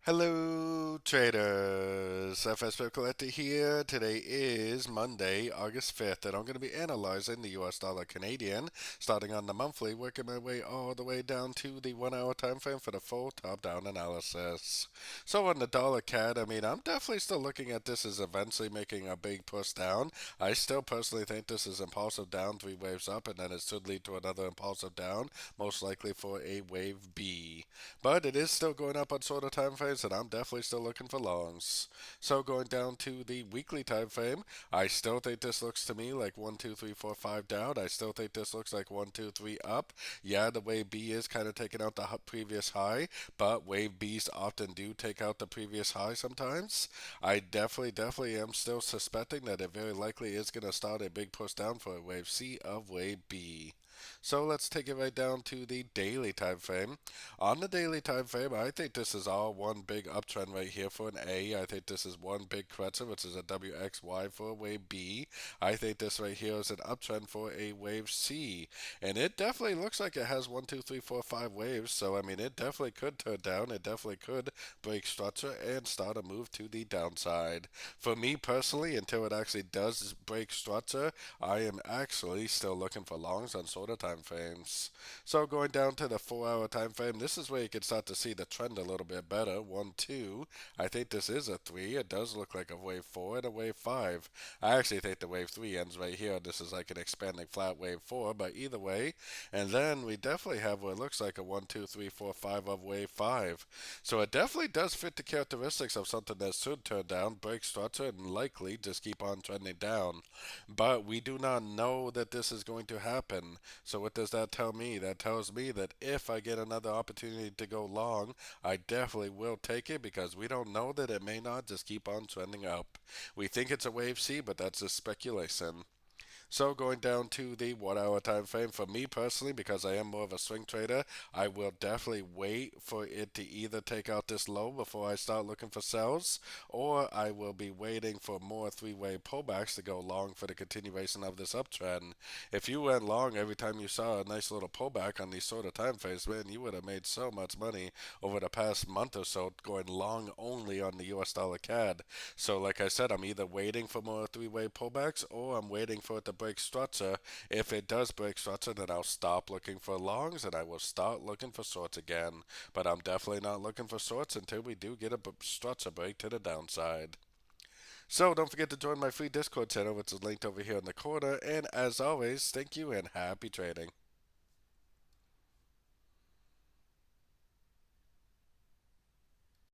Hello, traders. FX Pip Collector here. Today is Monday, August 5th, and I'm going to be analyzing the US dollar Canadian, starting on the monthly, working my way all the way down to the 1 hour time frame for the full top-down analysis. So on the dollar CAD, I'm definitely still looking at this as eventually making a big push down. I still personally think this is impulsive down, three waves up, and then it should lead to another impulsive down, most likely for a wave B. But it is still going up on shorter time frames, and I'm definitely still looking for longs. So going down to the weekly time frame, I still think this looks to me like 1, 2, 3, 4, 5 down. I still think this looks like 1, 2, 3 up. Yeah, the wave B is kind of taking out the previous high, but wave Bs often do take out the previous high sometimes. I definitely am still suspecting that it very likely is going to start a big push down for a wave C of wave B. So let's take it right down to the daily time frame. On the daily time frame, I think this is all one big uptrend right here for an A. I think this is one big correction, which is a WXY for a wave B. I think this right here is an uptrend for a wave C. And it definitely looks like it has 1, 2, 3, 4, 5 waves. So, it definitely could turn down. It definitely could break structure and start a move to the downside. For me personally, until it actually does break structure, I am actually still looking for longs on shorter time frames. So going down to the 4 hour time frame, this is where you can start to see the trend a little bit better. 1, 2. I think this is a 3. It does look like a wave 4 and a wave 5. I actually think the wave 3 ends right here. This is like an expanding flat wave 4, but either way. And then we definitely have what looks like a 1, 2, 3, 4, 5 of wave 5. So it definitely does fit the characteristics of something that should turn down, break structure, and likely just keep on trending down. But we do not know that this is going to happen. So what does that tell me? That tells me that if I get another opportunity to go long, I definitely will take it because we don't know that it may not just keep on trending up. We think it's a wave C, but that's just speculation. So going down to the 1 hour time frame for me personally, because I am more of a swing trader, I will definitely wait for it to either take out this low before I start looking for sells, or I will be waiting for more three-way pullbacks to go long for the continuation of this uptrend. If you went long every time you saw a nice little pullback on these sort of time frames, man, you would have made so much money over the past month or so going long only on the US dollar CAD. So like I said, I'm either waiting for more three-way pullbacks or I'm waiting for it to break structure. If it does break structure, then I'll stop looking for longs and I will start looking for shorts again. But I'm definitely not looking for shorts until we do get a structure break to the downside. So don't forget to join my free Discord channel, which is linked over here in the corner. And as always, thank you and happy trading.